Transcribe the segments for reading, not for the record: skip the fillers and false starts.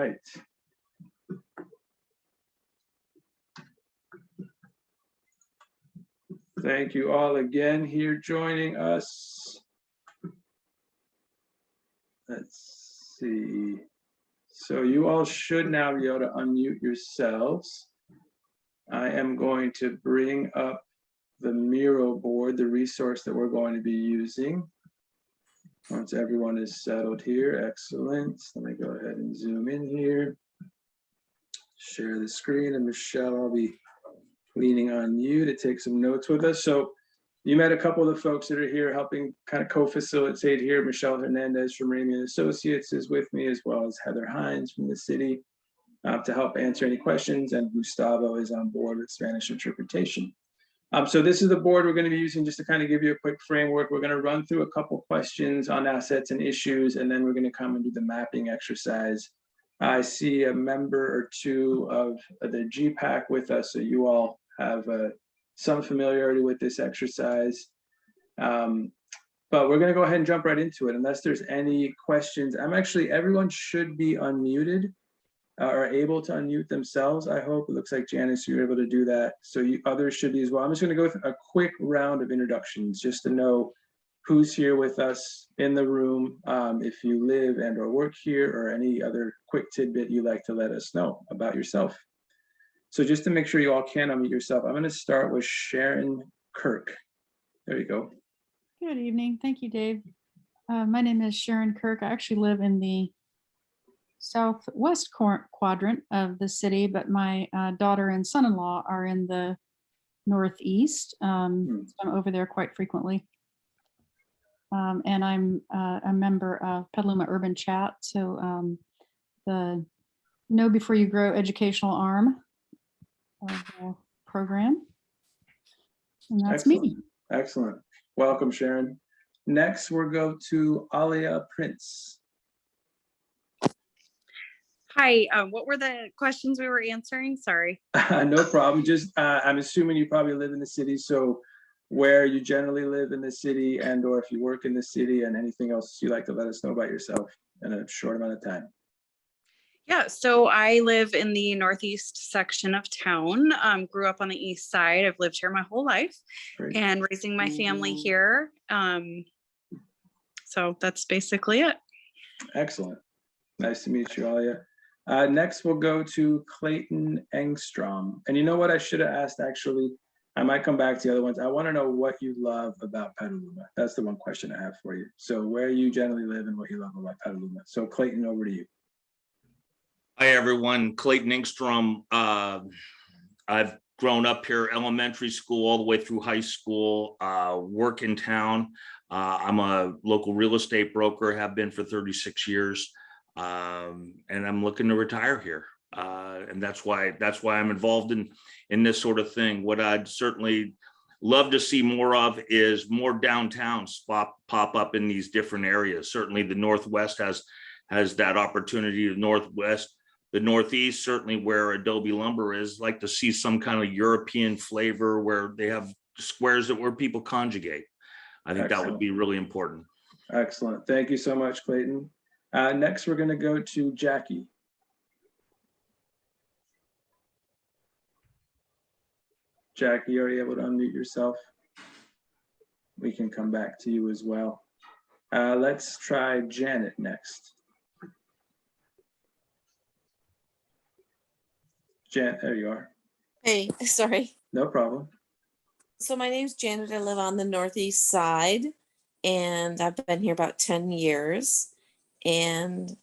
right. Thank you all again here joining us. Let's see. So you all should now be able to unmute yourselves. I am going to bring up the Miro board, the resource that we're going to be using. Once everyone is settled here, excellent. Let me go ahead and zoom in here. Share the screen, and Michelle, I'll be leaning on you to take some notes with us. So you met a couple of the folks that are here helping kind of co-facilitate here. Michelle Hernandez from Ramey Associates is with me, as well as Heather Hines from the city to help answer any questions, and Gustavo is on board with Spanish interpretation. So this is the board we're going to be using just to kind of give you a quick framework. We're going to run through a couple questions on assets and issues, and then we're going to come and do the mapping exercise. I see a member or two of the GPAC with us, so you all have some familiarity with this exercise. But we're going to go ahead and jump right into it unless there's any questions. Everyone should be unmuted. Are able to unmute themselves, I hope. It looks like Janice, you're able to do that. So others should be as well. I'm just going to go with a quick round of introductions just to know who's here with us in the room, if you live and or work here, or any other quick tidbit you'd like to let us know about yourself. So just to make sure you all can unmute yourself, I'm going to start with Sharon Kirk. There you go. Good evening. Thank you, Dave. My name is Sharon Kirk. I actually live in the southwest quadrant of the city, but my daughter and son-in-law are in the northeast. So I'm over there quite frequently. And I'm a member of Petaluma Urban Chat, so the Know Before You Grow educational arm of the program. And that's me. Excellent. Welcome, Sharon. Next, we'll go to Alia Prince. Hi, what were the questions we were answering? Sorry. No problem. Just, I'm assuming you probably live in the city, so where you generally live in the city, and or if you work in the city, and anything else you'd like to let us know about yourself in a short amount of time. Yeah, so I live in the northeast section of town. Grew up on the east side. I've lived here my whole life. Great. And raising my family here. So that's basically it. Excellent. Nice to meet you, Alia. Next, we'll go to Clayton Engstrom. And you know what I should have asked, actually? I might come back to the other ones. I want to know what you love about Petaluma. That's the one question I have for you. So where you generally live and what you love about Petaluma. So Clayton, over to you. Hi, everyone. Clayton Engstrom. I've grown up here, elementary school, all the way through high school, work in town. I'm a local real estate broker, have been for 36 years. And I'm looking to retire here. And that's why I'm involved in this sort of thing. What I'd certainly love to see more of is more downtowns pop up in these different areas. Certainly the Northwest has that opportunity. The Northeast, certainly where Adobe Lumber is, like to see some kind of European flavor where they have squares where people conjugate. I think Excellent. That would be really important. Excellent. Thank you so much, Clayton. Next, we're going to go to Jackie. Jackie, are you able to unmute yourself? We can come back to you as well. Let's try Janet next. Janet, there you are. Hey, sorry. No problem. So my name's Janet. I live on the northeast side, and I've been here about 10 years. And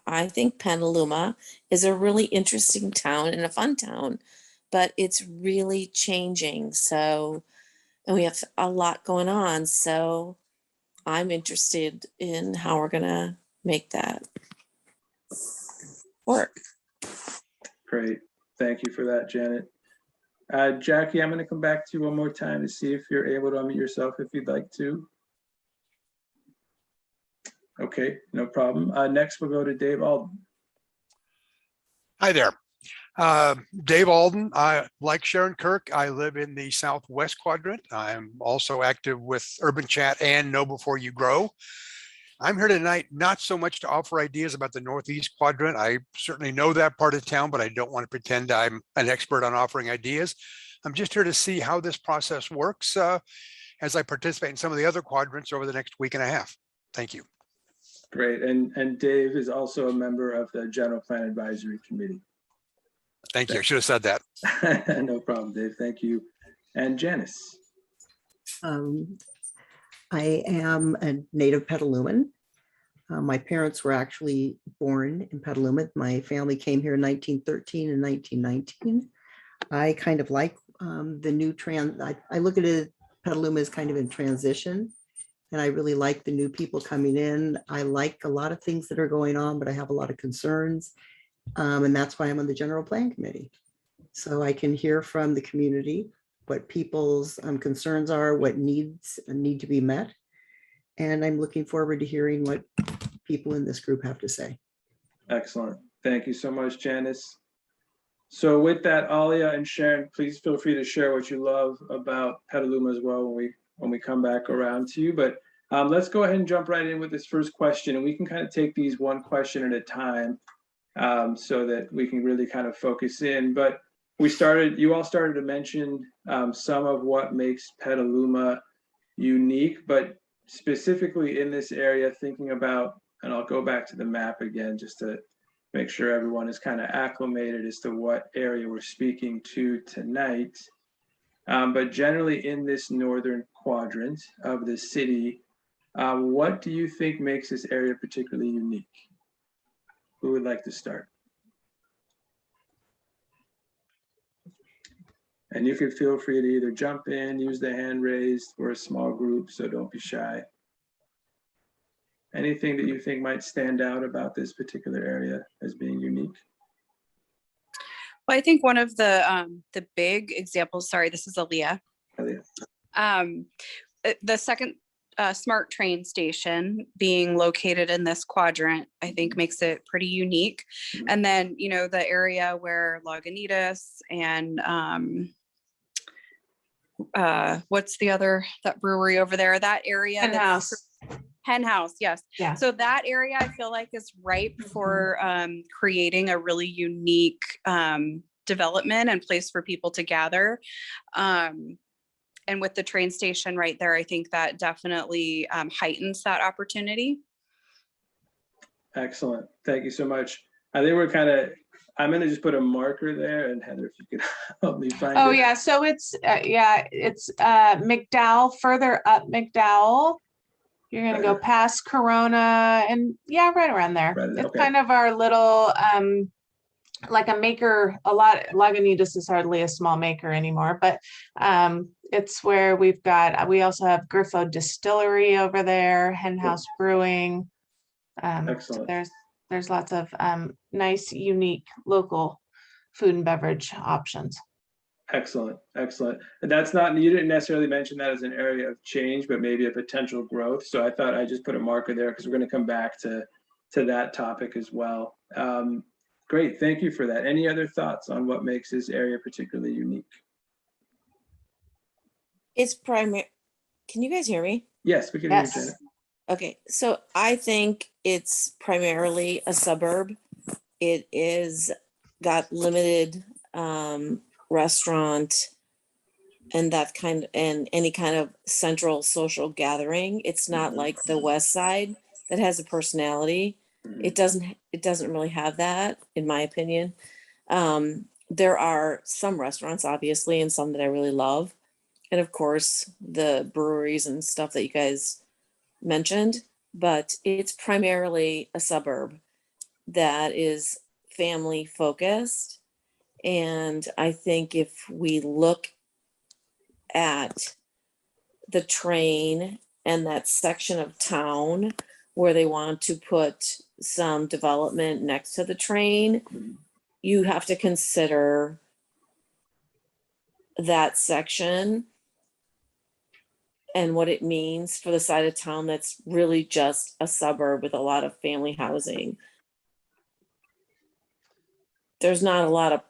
I think Petaluma is a really interesting town and a fun town, but it's really changing. So, and we have a lot going on. So I'm interested in how we're going to make that work. Great. Thank you for that, Janet. Jackie, I'm going to come back to you one more time to see if you're able to unmute yourself if you'd like to. Okay, no problem. Next, we'll go to Dave Alden. Hi there. Dave Alden. I like Sharon Kirk. I live in the southwest quadrant. I'm also active with Urban Chat and Know Before You Grow. I'm here tonight, not so much to offer ideas about the Northeast quadrant. I certainly know that part of town, but I don't want to pretend I'm an expert on offering ideas. I'm just here to see how this process works as I participate in some of the other quadrants over the next week and a half. Thank you. Great. And Dave is also a member of the General Plan Advisory Committee. Thank you. I should have said that. No problem, Dave. Thank you. And Janice. I am a native Petaluman. My parents were actually born in Petaluma. My family came here in 1913 and 1919. I kind of like the new I look at it, Petaluma is kind of in transition. And I really like the new people coming in. I like a lot of things that are going on, but I have a lot of concerns. And that's why I'm on the General Plan Committee. So I can hear from the community what people's concerns are, what needs need to be met. And I'm looking forward to hearing what people in this group have to say. Excellent. Thank you so much, Janice. So with that, Alia and Sharon, please feel free to share what you love about Petaluma as well when we come back around to you. But let's go ahead and jump right in with this first question, and we can kind of take these one question at a time so that we can really kind of focus in. But you all started to mention some of what makes Petaluma unique, but specifically in this area, thinking about, and I'll go back to the map again just to make sure everyone is kind of acclimated as to what area we're speaking to tonight. But generally in this northern quadrant of the city, what do you think makes this area particularly unique? Who would like to start? And you can feel free to either jump in, use the hand raised. We're a small group, so don't be shy. Anything that you think might stand out about this particular area as being unique? Well, I think one of the big examples, sorry, this is Aaliyah. The second smart train station being located in this quadrant, I think makes it pretty unique. And then, you know, the area where Lagunitas and what's the other, that brewery over there, that area. Hen House, yes. Yeah. So that area I feel like is ripe for creating a really unique development and place for people to gather. And with the train station right there, I think that definitely heightens that opportunity. Excellent. Thank you so much. I think we're kind of, I'm going to just put a marker there, and Heather, if you could help me find it. Oh yeah, so it's McDowell, further up McDowell. You're gonna go past Corona and right around there. It's okay. kind of our little like a maker. Lagunitas is hardly a small maker anymore, but it's where we also have Griffo Distillery over there, Hen House Brewing. Excellent. So there's lots of nice, unique local food and beverage options. Excellent. Excellent. And that's not, you didn't necessarily mention that as an area of change, but maybe a potential growth. So I thought I'd just put a marker there because we're going to come back to that topic as well. Great. Thank you for that. Any other thoughts on what makes this area particularly unique? It's primary. Can you guys hear me? Yes, we can hear you, Yes. Janet. Okay, so I think it's primarily a suburb. It is got limited restaurant and any kind of central social gathering. It's not like the West Side that has a personality. It doesn't really have that, in my opinion. There are some restaurants, obviously, and some that I really love. And of course, the breweries and stuff that you guys mentioned, but it's primarily a suburb that is family focused. And I think if we look at the train and that section of town where they want to put some development next to the train, you have to consider that section and what it means for the side of town that's really just a suburb with a lot of family housing. There's not a lot of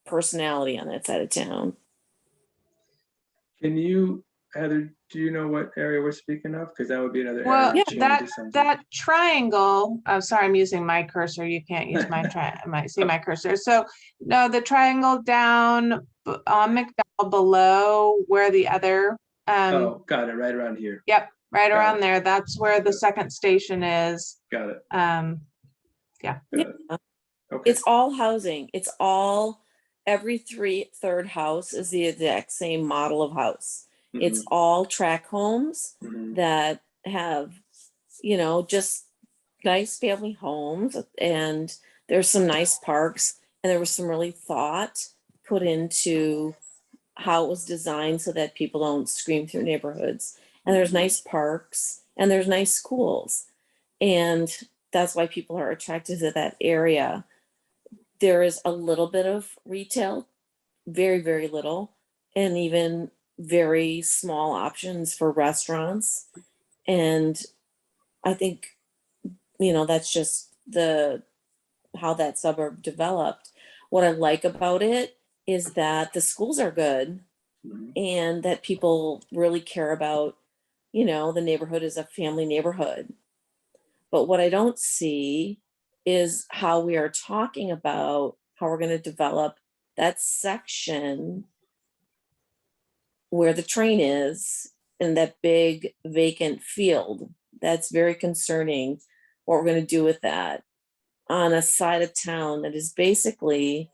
personality on that side of town. Can you Heather, do you know what area we're speaking of? Because that would be another Well, area to change that to something. that triangle, I'm sorry, I'm using my cursor. You can't use my I might see my cursor. So no, the triangle down on McDowell below where the other Oh, got it, right around here. yep, right Got around it. there. That's where the second station is. Got it. Yeah. Got it. Okay. It's all housing. It's all, every third house is the exact same model of house. It's all tract homes Mhm. that have, just nice family homes, and there's some nice parks, and there was some really thought put into how it was designed so that people don't scream through neighborhoods. And there's nice parks and there's nice schools. And that's why people are attracted to that area. There is a little bit of retail, very, very little, and even very small options for restaurants. And I think, that's just how that suburb developed. What I like about it is that the schools are good Mhm. and that people really care about, the neighborhood is a family neighborhood. But what I don't see is how we are talking about how we're going to develop that section where the train is in that big vacant field. That's very concerning, what we're going to do with that on a side of town that is basically,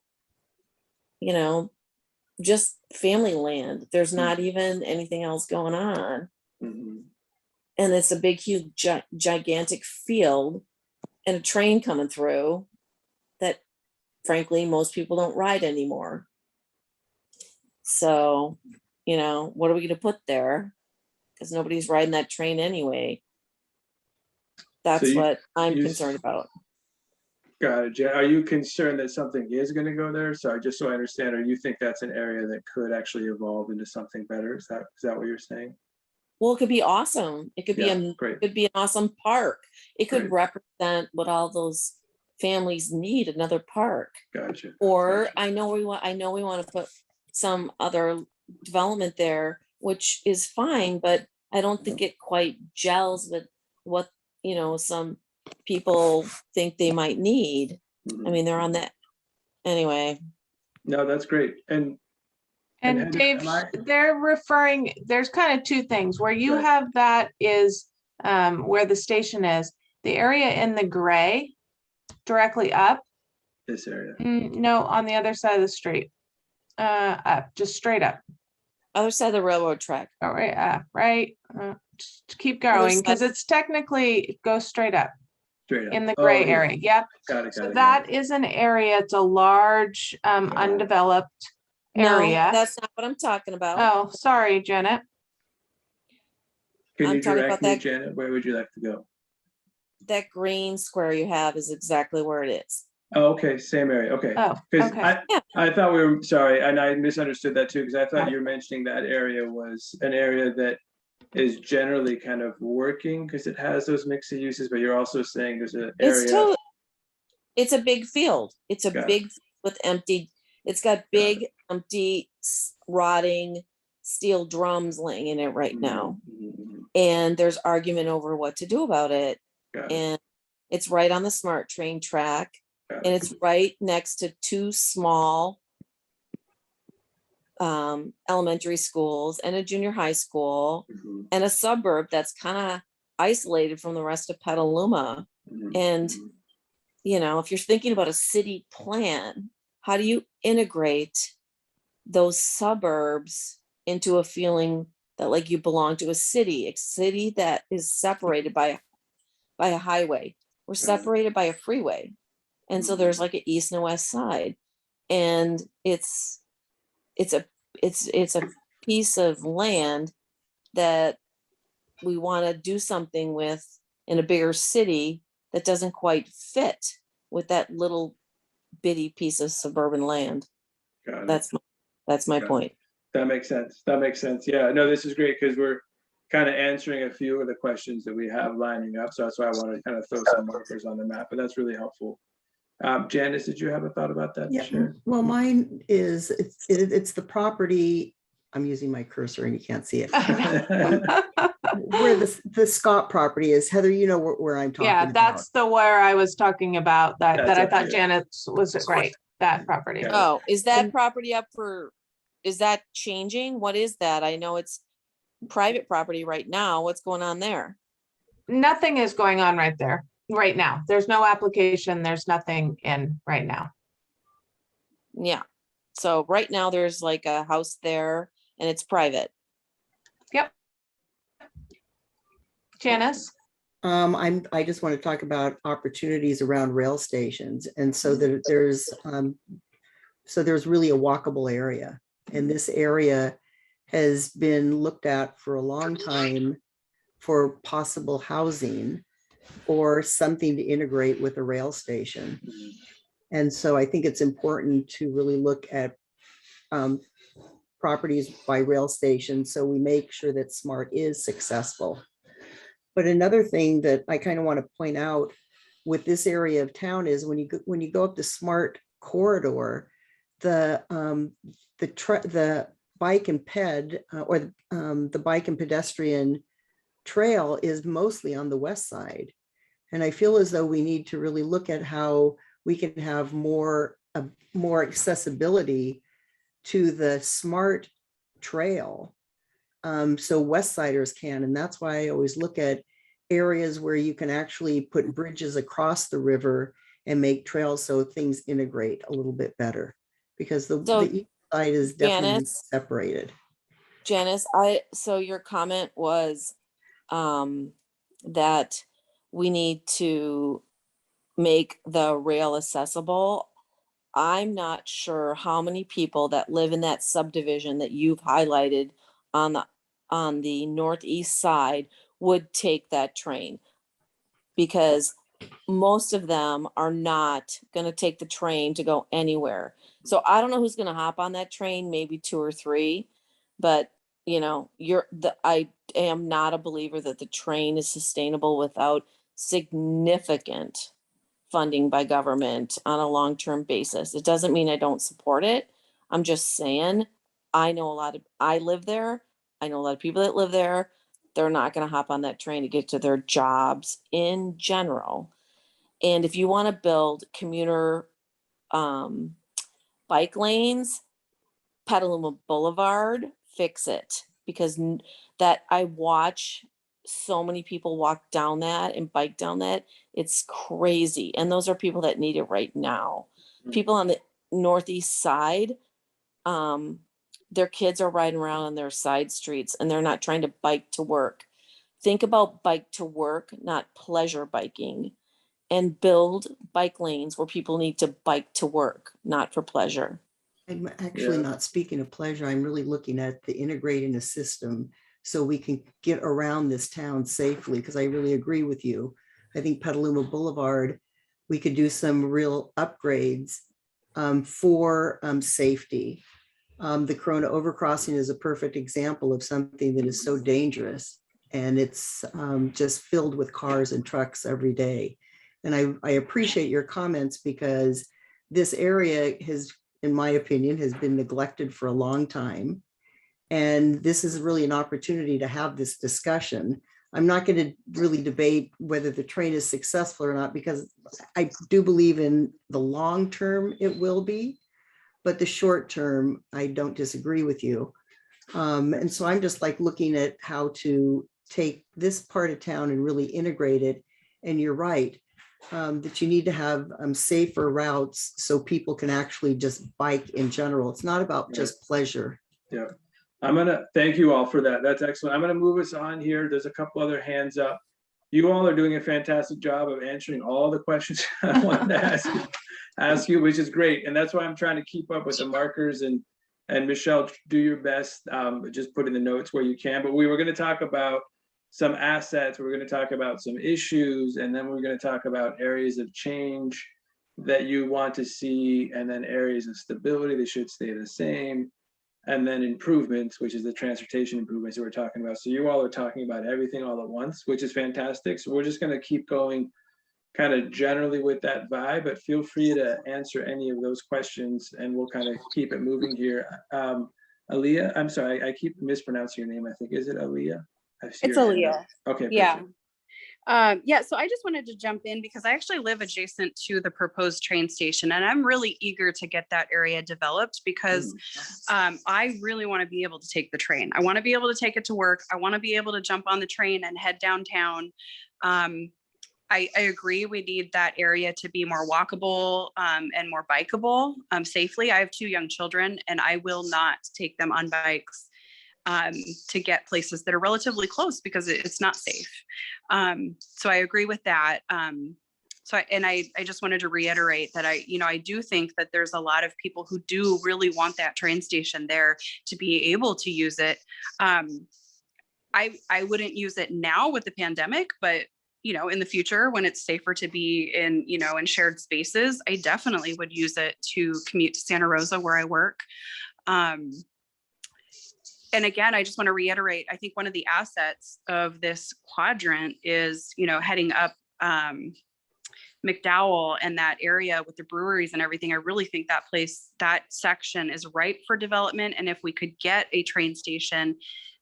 just family land. There's not even anything else going on. Mhm. And it's a big, huge, gigantic field and a train coming through that, frankly, most people don't ride anymore. So, what are we going to put there? Because nobody's riding that train anyway. That's you- what I'm you concerned about. Got it. Jen. Are you concerned that something is going to go there? So just so I understand, or you think that's an area that could actually evolve into something better? Is that what you're saying? Well, it could be awesome. It could be Yeah, great. it could be an awesome park. It could Great. represent what all those families need, another park. Gotcha. Or Gotcha. I know we want to put some other development there, which is fine, but I don't think it quite gels with what, some people think they might need. Mhm. I mean, they're on that anyway. No, that's great. And Heather, Dave, am I- they're referring, there's kind of two things where you Right. have that is where the station is. The area in the gray directly up. this area. No, on the other side of the street. Up, just straight up. Other side of the railroad track. All right, right. Just keep Other going because side. it's technically, it goes straight up Straight up. in the Oh, gray here. area. Yep. Got it. So Got it. that is an area, it's a large undeveloped No, area. that's not what I'm talking about. Oh, sorry, Janet. Can I'm you talking direct about me, that- Janet? Where would you like to go? That green square you have is exactly where it is. Oh, okay, same area. Okay. Oh, Because okay. I thought we were, sorry, and I misunderstood that too, because I thought you were mentioning that area was an area that is generally kind of working because it has those mixed uses, but you're also saying there's an area. It's a big field. It's a Got it. big with empty, it's got big empty rotting steel drums laying in it right now. Mhm. And there's argument over what to do about it. Got it. And it's right on the smart train track. Got And it. it's right next to two small elementary schools and a junior high school Mhm. and a suburb that's kind of isolated from the rest of Petaluma. Mhm. And, Mhm. if you're thinking about a city plan, how do you integrate those suburbs into a feeling that like you belong to a city that is separated by a highway? We're Got it. separated by a freeway. And so there's like an east and a west side. And it's a piece of land that we want to do something with in a bigger city that doesn't quite fit with that little bitty piece of suburban land. Got it. That's my Got it. point. That makes sense. That makes sense. Yeah, no, this is great because we're kind of answering a few of the questions that we have lining up. So that's why I want to kind of throw some markers on the map, but that's really helpful. Janice, did you have a thought about that? Yeah, Sure. well, mine is, it's the property I'm using my cursor and you can't see it. Where the Scott property is, Heather, you know where I'm talking Yeah, about. that's the where I was talking about that That's I up thought here. Janet was right, that property. Okay. Oh, is that And- property up for, is that changing? What is that? I know it's private property right now. What's going on there? Nothing is going on right there, right now. There's no application, there's nothing in right now. Yeah. So right now there's like a house there and it's private. Yep. Janice? I just want to talk about opportunities around rail stations. And so that there's really a walkable area. And this area has been looked at for a long time for possible housing or something to integrate with a rail station. And so I think it's important to really look at properties by rail stations so we make sure that SMART is successful. But another thing that I kind of want to point out with this area of town is when you go up the SMART corridor, the bike and ped or the bike and pedestrian trail is mostly on the west side. And I feel as though we need to really look at how we can have more accessibility to the SMART trail. So West Siders can, and that's why I always look at areas where you can actually put bridges across the river and make trails so things integrate a little bit better, because the east side is definitely separated. Janice, so your comment was that we need to make the rail accessible. I'm not sure how many people that live in that subdivision that you've highlighted on the northeast side would take that train, because most of them are not going to take the train to go anywhere. So I don't know who's going to hop on that train, maybe 2 or 3, but you know, I am not a believer that the train is sustainable without significant funding by government on a long-term basis. It doesn't mean I don't support it. I'm just saying, I live there. I know a lot of people that live there. They're not going to hop on that train to get to their jobs in general. And if you want to build commuter bike lanes, Petaluma Boulevard, fix it, because that I watch so many people walk down that and bike down that. It's crazy. And those are people that need it right now. People on the northeast side, their kids are riding around on their side streets and they're not trying to bike to work. Think about bike to work, not pleasure biking, and build bike lanes where people need to bike to work, not for pleasure. I'm actually not speaking of pleasure. I'm really looking at the integrating a system so we can get around this town safely, because I really agree with you. I think Petaluma Boulevard, we could do some real upgrades for safety. The Corona overcrossing is a perfect example of something that is so dangerous, and it's just filled with cars and trucks every day. And I appreciate your comments, because this area has, in my opinion, has been neglected for a long time. And this is really an opportunity to have this discussion. I'm not going to really debate whether the train is successful or not, because I do believe in the long term it will be, but the short term, I don't disagree with you. And so I'm just like looking at how to take this part of town and really integrate it. And you're right, that you need to have safer routes so people can actually just bike in general. It's not about just pleasure. Yeah, I'm gonna thank you all for that. That's excellent. I'm gonna move us on here. There's a couple other hands up. You all are doing a fantastic job of answering all the questions I wanted to ask you, which is great. And that's why I'm trying to keep up with the markers, and Michelle, do your best. Just put in the notes where you can. But we were going to talk about some assets. We're going to talk about some issues, and then we're going to talk about areas of change that you want to see, and then areas of stability that should stay the same, and then improvements, which is the transportation improvements that we're talking about. So you all are talking about everything all at once, which is fantastic. So we're just going to keep going kind of generally with that vibe, but feel free to answer any of those questions and we'll kind of keep it moving here. Aaliyah, I'm sorry, I keep mispronouncing your name, I think. Is it Aaliyah? I see It's your hand up. Aaliyah. Okay, Yeah. perfect. Yeah, so I just wanted to jump in because I actually live adjacent to the proposed train station, and I'm really eager to get that area developed because I really want to be able to take the train. I want to be able to take it to work. I want to be able to jump on the train and head downtown. I agree we need that area to be more walkable and more bikeable safely. I have 2 young children, and I will not take them on bikes to get places that are relatively close because it's not safe. So I agree with that. I just wanted to reiterate that I do think that there's a lot of people who do really want that train station there to be able to use it. I wouldn't use it now with the pandemic, but in the future when it's safer to be in shared spaces, I definitely would use it to commute to Santa Rosa where I work. And again, I just want to reiterate, I think one of the assets of this quadrant is, heading up McDowell and that area with the breweries and everything. I really think that section is ripe for development. And if we could get a train station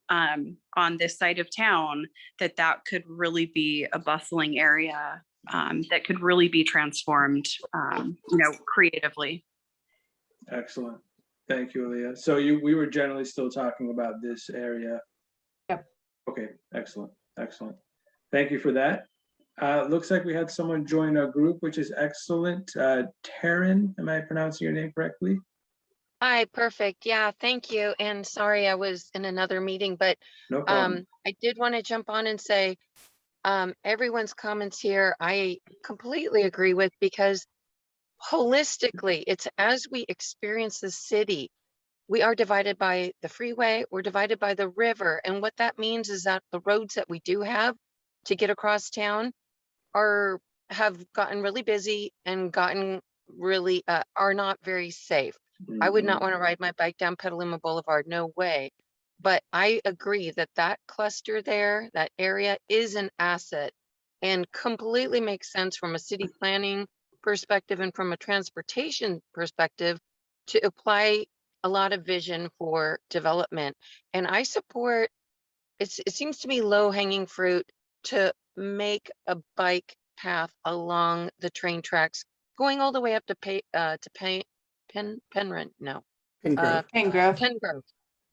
on this side of town, that could really be a bustling area that could really be transformed, creatively. Excellent. Thank you, Aaliyah. So we were generally still talking about this area. Yep. Okay, excellent, excellent. Thank you for that. Looks like we had someone join our group, which is excellent. Taryn, am I pronouncing your name correctly? Hi, perfect. Yeah, thank you. And sorry, I was in another meeting, but No problem. I did want to jump on and say everyone's comments here, I completely agree with, because holistically, it's as we experience the city, we are divided by the freeway, we're divided by the river. And what that means is that the roads that we do have to get across town have gotten really busy and gotten really are not very safe. I would not want to ride my bike down Petaluma Boulevard, no way. But I agree that that cluster there, that area is an asset and completely makes sense from a city planning perspective and from a transportation perspective to apply a lot of vision for development. And I support, it seems to me low hanging fruit to make a bike path along the train tracks going all the way up to Penryn, no. Pingrove. Mangrove. Pengrove.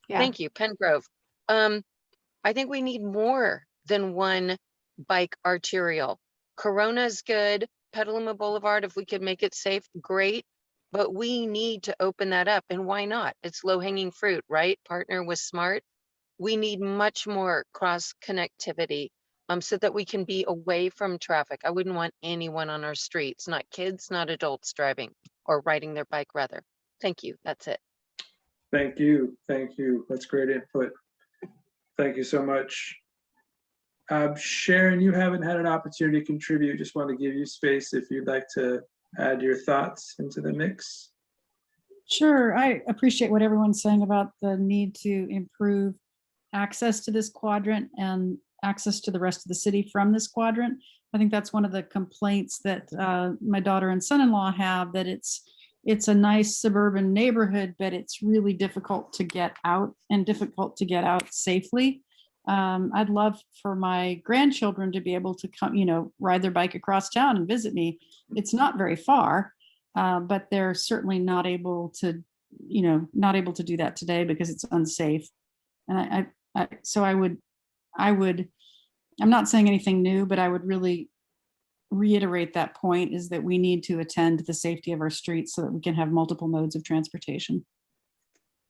Yeah. Thank you, Pengrove. I think we need more than one bike arterial. Corona's good, Petaluma Boulevard, if we could make it safe, great. But we need to open that up. And why not? It's low hanging fruit, right? Partner with SMART. We need much more cross connectivity so that we can be away from traffic. I wouldn't want anyone on our streets, not kids, not adults driving or riding their bike rather. Thank you. That's it. Thank you. Thank you. That's great input. Thank you so much. Sharon, you haven't had an opportunity to contribute. Just want to give you space if you'd like to add your thoughts into the mix. Sure, I appreciate what everyone's saying about the need to improve access to this quadrant and access to the rest of the city from this quadrant. I think that's one of the complaints that my daughter and son-in-law have, that it's a nice suburban neighborhood, but it's really difficult to get out and difficult to get out safely. I'd love for my grandchildren to be able to come, ride their bike across town and visit me. It's not very far, but they're certainly not able to do that today because it's unsafe. And I'm not saying anything new, but I would really reiterate that point, is that we need to attend to the safety of our streets so that we can have multiple modes of transportation.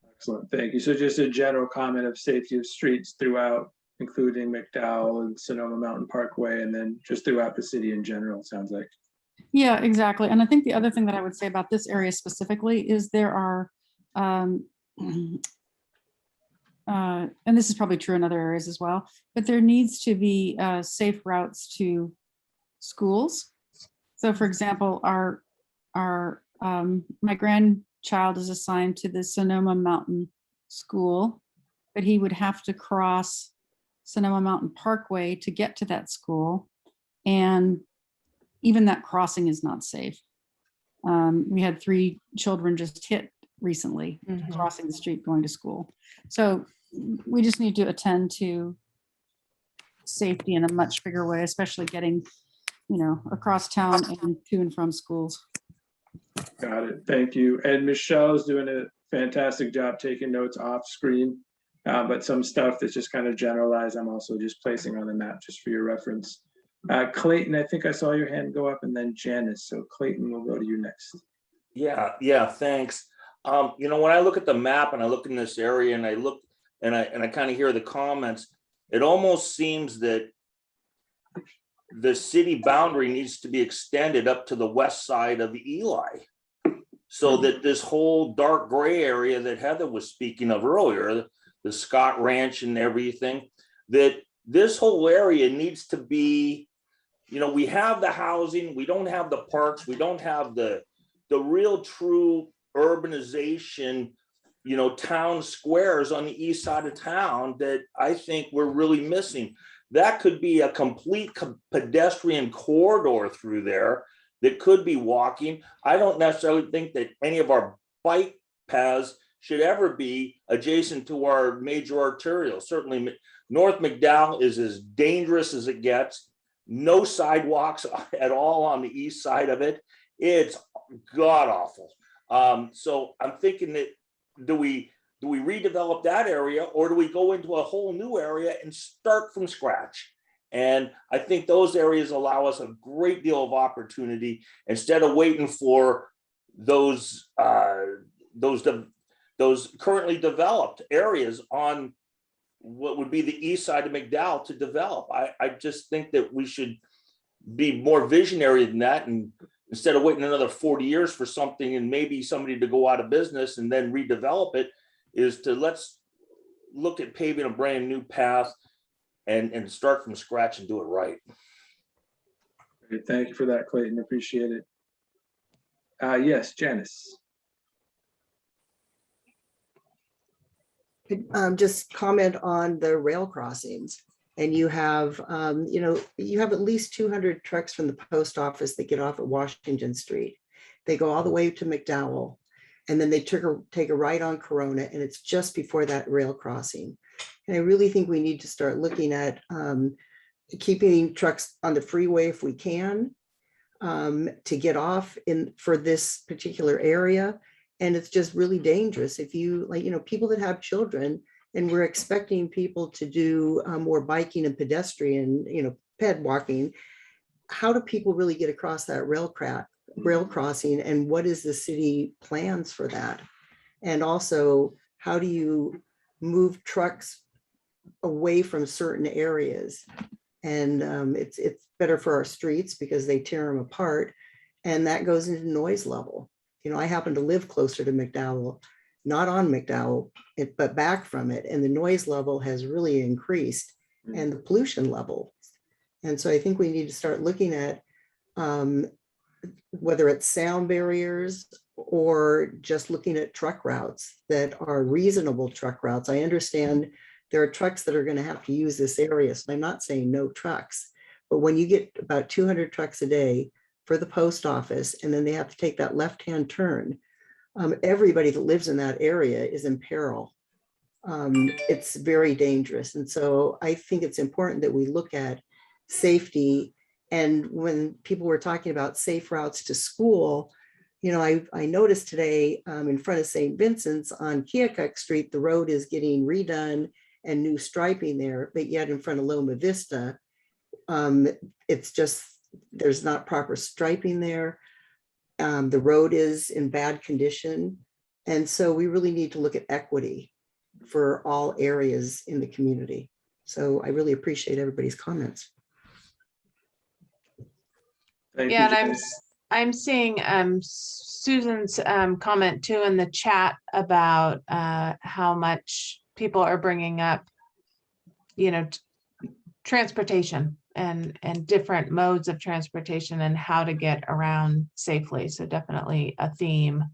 Excellent, thank you. So just a general comment of safety of streets throughout, including McDowell and Sonoma Mountain Parkway, and then just throughout the city in general, it sounds like. Yeah, exactly. And I think the other thing that I would say about this area specifically is there are, and this is probably true in other areas as well, but there needs to be safe routes to schools. So for example, my grandchild is assigned to the Sonoma Mountain School, but he would have to cross Sonoma Mountain Parkway to get to that school. And even that crossing is not safe. We had 3 children just hit recently, Mhm. crossing the street going to school. So we just need to attend to safety in a much bigger way, especially getting, across town and to and from schools. Got it. Thank you. And Michelle's doing a fantastic job taking notes off screen. But some stuff that's just kind of generalized, I'm also just placing on the map just for your reference. Clayton, I think I saw your hand go up, and then Janice. So Clayton, we'll go to you next. Yeah, thanks. When I look at the map and I look in this area and I look and I kind of hear the comments, it almost seems that the city boundary needs to be extended up to the west side of Eli. So that this whole dark gray area that Heather was speaking of earlier, the Scott Ranch and everything, that this whole area needs to be, we have the housing, we don't have the parks, we don't have the real true urbanization, town squares on the east side of town that I think we're really missing. That could be a complete pedestrian corridor through there that could be walking. I don't necessarily think that any of our bike paths should ever be adjacent to our major arterials. Certainly North McDowell is as dangerous as it gets. No sidewalks at all on the east side of it. It's god awful. So I'm thinking that do we redevelop that area, or do we go into a whole new area and start from scratch? And I think those areas allow us a great deal of opportunity instead of waiting for those currently developed areas on what would be the east side of McDowell to develop. I just think that we should be more visionary than that, and instead of waiting another 40 years for something and maybe somebody to go out of business and then redevelop it, is to let's look at paving a brand new path and start from scratch and do it right. Great. Thank you for that, Clayton. Appreciate it. Yes, Janice. Just comment on the rail crossings. And you have at least 200 trucks from the post office that get off at Washington Street. They go all the way to McDowell, and then they take a right on Corona, and it's just before that rail crossing. And I really think we need to start looking at keeping trucks on the freeway if we can, to get off for this particular area. And it's just really dangerous if you people that have children, and we're expecting people to do more biking and pedestrian, ped walking. How do people really get across that rail crossing, and what is the city plans for that? And also, how do you move trucks away from certain areas? And it's better for our streets because they tear them apart, and that goes into noise level. I happen to live closer to McDowell, not on McDowell, but back from it, and the noise level has really increased, and the pollution level. And so I think we need to start looking at whether it's sound barriers or just looking at truck routes that are reasonable truck routes. I understand there are trucks that are going to have to use this area, so I'm not saying no trucks, but when you get about 200 trucks a day for the post office, and then they have to take that left-hand turn, everybody that lives in that area is in peril. It's very dangerous. And so I think it's important that we look at safety. And when people were talking about safe routes to school, I noticed today in front of St. Vincent's on Keokuk Street, the road is getting redone and new striping there, but yet in front of Loma Vista, it's just, there's not proper striping there. The road is in bad condition. And so we really need to look at equity for all areas in the community. So I really appreciate everybody's comments. Thank Yeah, you, and Janice. I'm seeing Susan's comment too in the chat about how much people are bringing up, transportation and different modes of transportation and how to get around safely. So definitely a theme.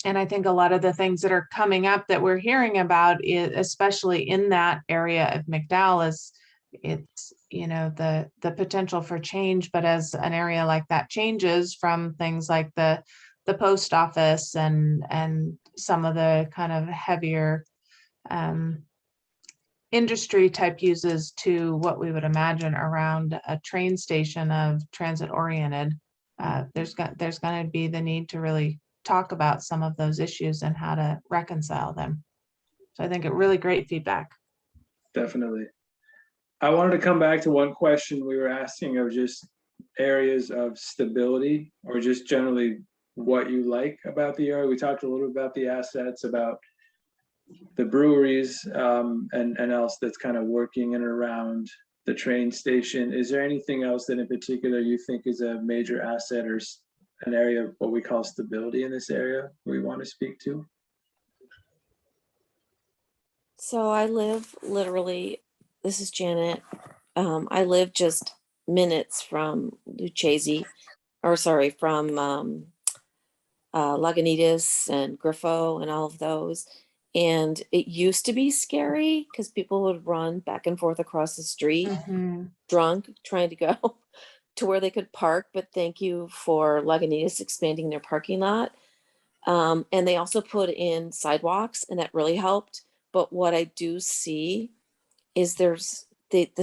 And I think a lot of the things that are coming up that we're hearing about, especially in that area of McDowell, is it's the potential for change. But as an area like that changes from things like the the post office and some of the kind of heavier industry type uses to what we would imagine around a train station of transit oriented. There's going to be the need to really talk about some of those issues and how to reconcile them. So I think it really great feedback. Definitely. I wanted to come back to one question we were asking of just areas of stability, or just generally what you like about the area. We talked a little bit about the assets, about the breweries, and else that's kind of working in and around the train station. Is there anything else that in particular you think is a major asset or an area of what we call stability in this area we want to speak to? So I live literally, this is Janet. I live just minutes from Lucchese, or sorry, from Lagunitas and Griffo and all of those. And it used to be scary because people would run back and forth across the street, drunk, trying to go to where they could park. But thank you for Lagunitas expanding their parking lot. And they also put in sidewalks, and that really helped. But what I do see is the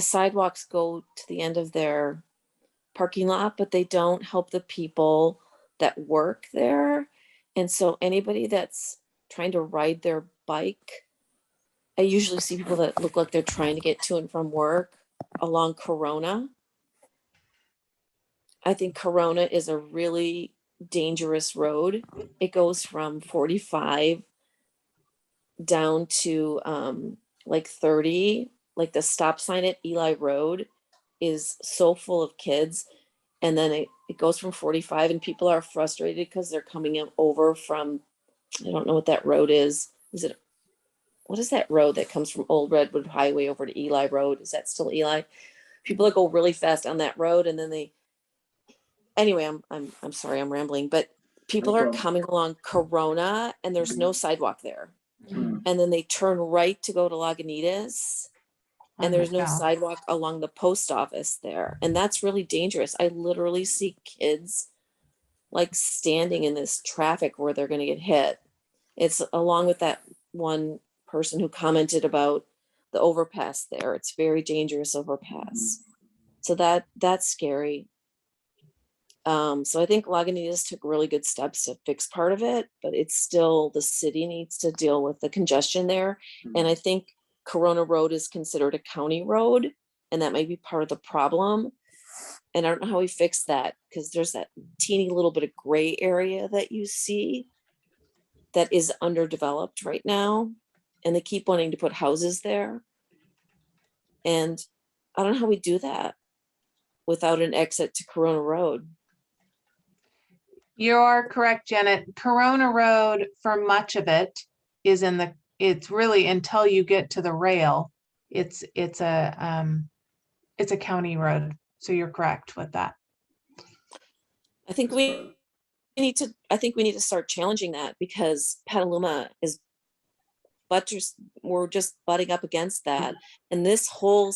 sidewalks go to the end of their parking lot, but they don't help the people that work there. And so anybody that's trying to ride their bike, I usually see people that look like they're trying to get to and from work along Corona. I think Corona is a really dangerous road. It goes from 45 down to like 30. Like the stop sign at Eli Road is so full of kids. And then it goes from 45, and people are frustrated because they're coming in over from, I don't know what that road is. What is that road that comes from Old Redwood Highway over to Eli Road? Is that still Eli? People that go really fast on that road, and then anyway, I'm sorry, I'm rambling, but people are coming along Corona and there's no sidewalk there. And then they turn right to go to Lagunitas, and there's no sidewalk along the post office there. And that's really dangerous. I literally see kids like standing in this traffic where they're going to get hit. It's along with that one person who commented about the overpass there. It's very dangerous overpass. So that's scary. So I think Lagunitas took really good steps to fix part of it, but it's still, the city needs to deal with the congestion there. And I think Corona Road is considered a county road, and that might be part of the problem. And I don't know how we fix that, because there's that teeny little bit of gray area that you see that is underdeveloped right now, and they keep wanting to put houses there. And I don't know how we do that without an exit to Corona Road. You are correct, Janet. Corona Road, for much of it, is it's really, until you get to the rail, it's a county road. So you're correct with that. I think we need to start challenging that, because Petaluma we're just butting up against that. And this whole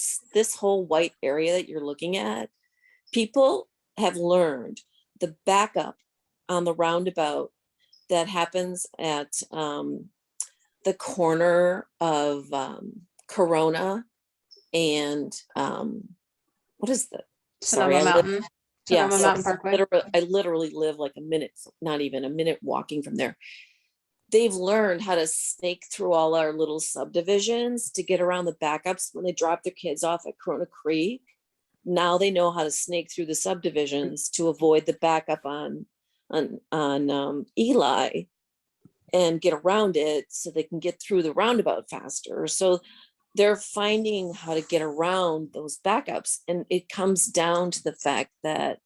white area that you're looking at, people have learned the backup on the roundabout that happens at the corner of Corona and what is the Sonoma Mountain. Sonoma Mountain Parkway. I literally live like a minute, not even a minute walking from there. They've learned how to snake through all our little subdivisions to get around the backups when they drop their kids off at Corona Creek. Now they know how to snake through the subdivisions to avoid the backup on Eli and get around it so they can get through the roundabout faster. So they're finding how to get around those backups. And it comes down to the fact that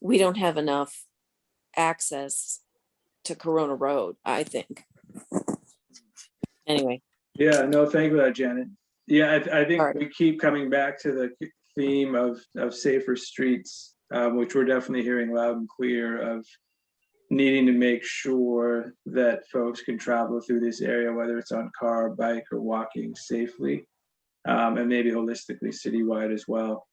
we don't have enough access to Corona Road, I think. Anyway. Yeah, no, thank you for that, Janet. Yeah, I think we keep coming back to the theme of safer streets, which we're definitely hearing loud and clear, of needing to make sure that folks can travel through this area, whether it's on car, bike, or walking safely, and maybe holistically citywide as well.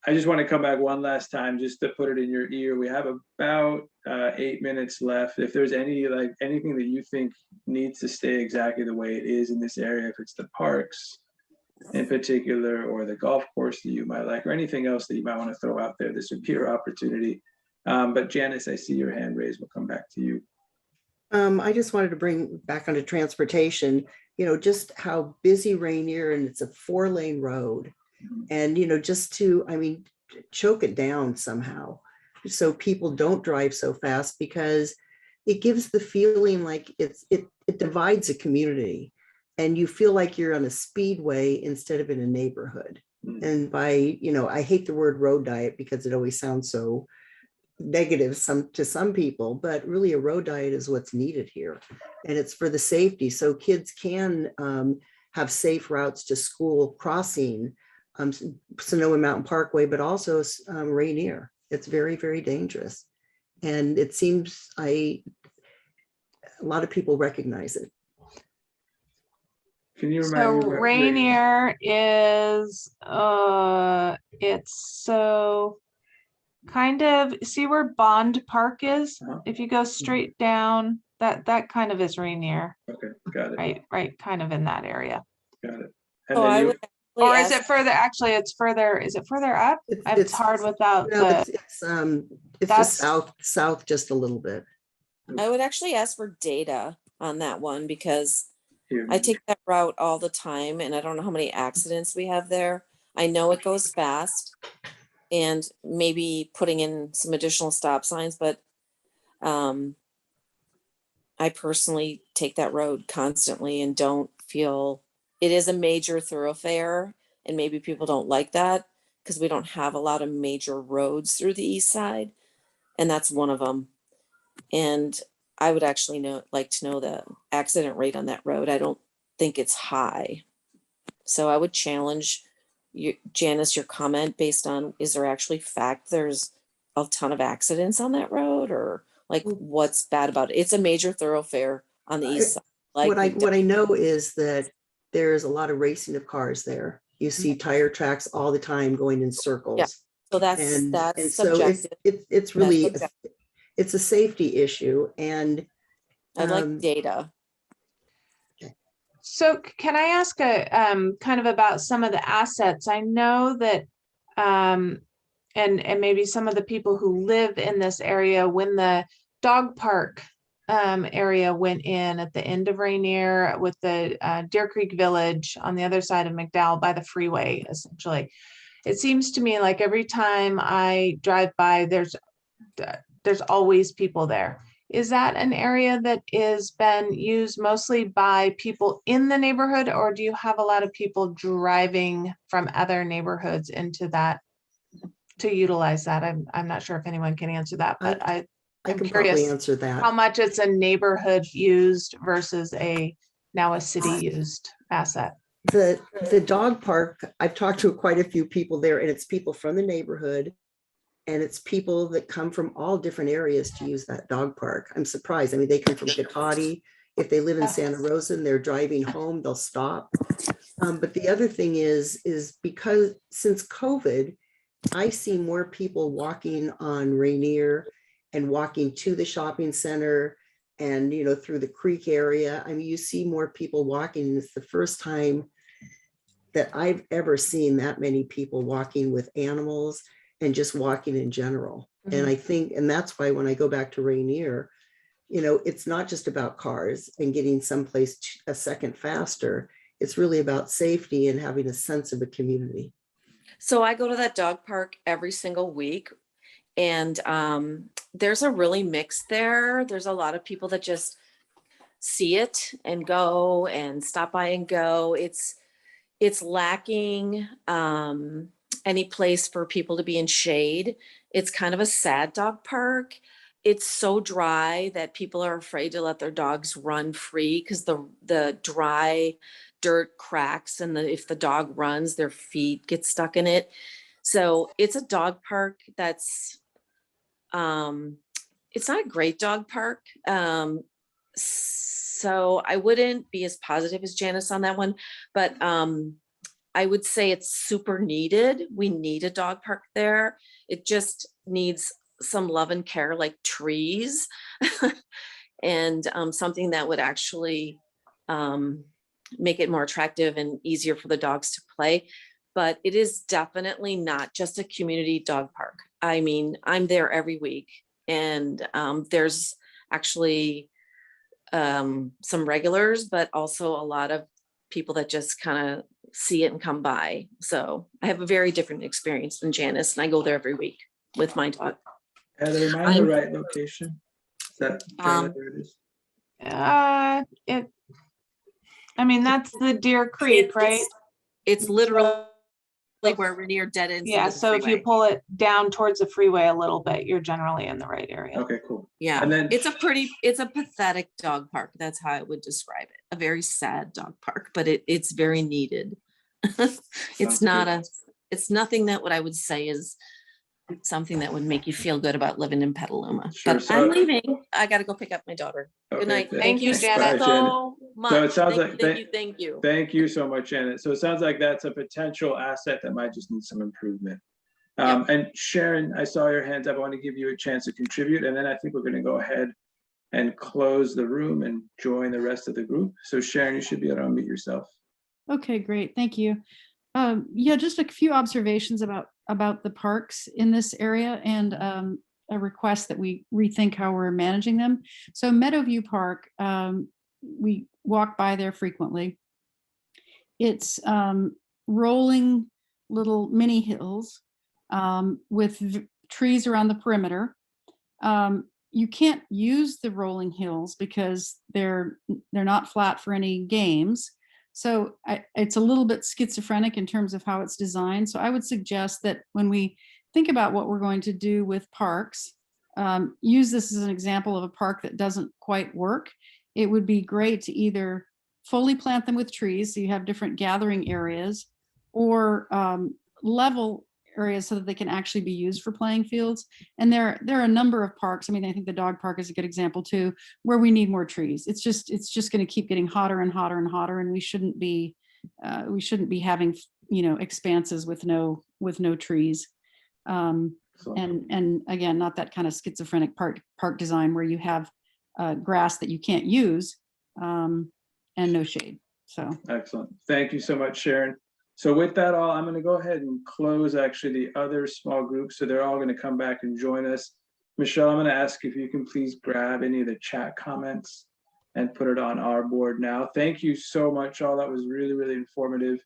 I just want to come back one last time just to put it in your ear. We have about 8 minutes left. If there's anything that you think needs to stay exactly the way it is in this area, if it's the parks in particular or the golf course that you might like, or anything else that you might want to throw out there, this would be your opportunity. But Janice, I see your hand raised. We'll come back to you. I just wanted to bring back onto transportation, just how busy Rainier, and it's a 4-lane road. And, just to, choke it down somehow so people don't drive so fast, because it gives the feeling like it divides a community and you feel like you're on a speedway instead of in a neighborhood. And by, I hate the word road diet because it always sounds so negative to some people, but really a road diet is what's needed here. And it's for the safety. So kids can have safe routes to school crossing Sonoma Mountain Parkway, but also Rainier. It's very, very dangerous. And it seems a lot of people recognize it. Can you So remind me? Rainier is, it's so kind of, see where Bond Park is? If you go straight down, that kind of is Rainier. Okay, got it. Right, kind of in that area. Got it. And So then I you, would Or is ask- it further? Actually, it's further. Is it further up? It's hard without No, the. it's just south just a little bit. I would actually ask for data on that one, because here, I take that route all the time and I don't know how many accidents we have there. I know it goes fast, and maybe putting in some additional stop signs, but I personally take that road constantly and don't feel it is a major thoroughfare, and maybe people don't like that because we don't have a lot of major roads through the east side, and that's one of them. And I would actually like to know the accident rate on that road. I don't think it's high. So I would challenge you, Janice, your comment based on, is there actually fact there's a ton of accidents on that road, or like what's bad about it? It's a major thoroughfare on the east side. Like What I know is that there's a lot of racing of cars there. You see tire tracks all the time going in circles. Yeah. So that's and so subjective. it's really That's it's a safety issue. And I'd like data. So can I ask a kind of about some of the assets? I know that and maybe some of the people who live in this area, when the dog park area went in at the end of Rainier with the Deer Creek Village on the other side of McDowell by the freeway, essentially. It seems to me like every time I drive by, there's always people there. Is that an area that is been used mostly by people in the neighborhood, or do you have a lot of people driving from other neighborhoods into that to utilize that? I'm not sure if anyone can answer that, but I'm can curious probably answer that. how much it's a neighborhood used versus now a city used asset. The dog park, I've talked to quite a few people there, and it's people from the neighborhood, and it's people that come from all different areas to use that dog park. I'm surprised. I mean, they come from Cotati. If they live in Santa Rosa and they're driving home, they'll stop. But the other thing is because since COVID, I see more people walking on Rainier and walking to the shopping center and, through the creek area. I mean, you see more people walking, and it's the first time that I've ever seen that many people walking with animals and just walking in general. Mm-hmm. And I think, and that's why when I go back to Rainier, it's not just about cars and getting someplace a second faster. It's really about safety and having a sense of a community. So I go to that dog park every single week, and there's a really mix there. There's a lot of people that just see it and go and stop by and go. It's lacking any place for people to be in shade. It's kind of a sad dog park. It's so dry that people are afraid to let their dogs run free because the dry dirt cracks, and if the dog runs, their feet get stuck in it. So it's a dog park that's it's not a great dog park. So I wouldn't be as positive as Janice on that one, but I would say it's super needed. We need a dog park there. It just needs some love and care, like trees, and something that would actually make it more attractive and easier for the dogs to play. But it is definitely not just a community dog park. I mean, I'm there every week, and there's actually some regulars, but also a lot of people that just kind of see it and come by. So I have a very different experience than Janice, and I go there every week with my dog. Heather, am I in the right location? Is that generally where it is? I mean, that's the Deer Creek, right? It's literally where we're near dead ends. Yeah, into the so if you freeway. pull it down towards the freeway a little bit, you're generally in the right area. Okay, cool. Yeah, And then it's a pathetic dog park. That's how I would describe it. A very sad dog park, but it's very needed. Sounds It's nothing that what I would say is something that would make you feel good about living in Petaluma. Sure, But so- I'm leaving. I gotta go pick up my daughter. Okay, Good night. Thank you, Bye, Janet. So much. So it sounds Thank like you, thank you. Thank you so much, Janet. So it sounds like that's a potential asset that might just need some improvement. Yep. And Sharon, I saw your hands up. I want to give you a chance to contribute, and then I think we're going to go ahead and close the room and join the rest of the group. So Sharon, you should be able to unmute yourself. Okay, great. Thank you. Yeah, just a few observations about the parks in this area, and a request that we rethink how we're managing them. So Meadowview Park, we walk by there frequently. It's rolling little mini hills with trees around the perimeter. You can't use the rolling hills because they're not flat for any games. So it's a little bit schizophrenic in terms of how it's designed. So I would suggest that when we think about what we're going to do with parks, use this as an example of a park that doesn't quite work. It would be great to either fully plant them with trees, so you have different gathering areas, or level areas so that they can actually be used for playing fields. And there are a number of parks. I mean, I think the dog park is a good example too, where we need more trees. It's just going to keep getting hotter and hotter and hotter, and we shouldn't be having, expanses with no trees. And again, not that kind of schizophrenic park design where you have grass that you can't use and no shade. So Excellent. Thank you so much, Sharon. So with that all, I'm going to go ahead and close actually the other small groups. So they're all going to come back and join us. Michelle, I'm going to ask if you can please grab any of the chat comments and put it on our board now. Thank you so much all. That was really, really informative.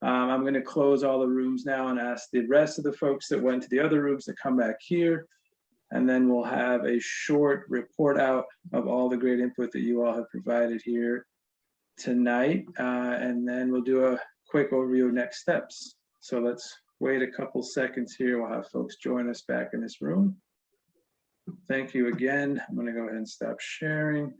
I'm going to close all the rooms now and ask the rest of the folks that went to the other rooms to come back here. And then we'll have a short report out of all the great input that you all have provided here tonight. And then we'll do a quick overview of next steps. So let's wait a couple seconds here. We'll have folks join us back in this room. Thank you again. I'm going to go ahead and stop sharing.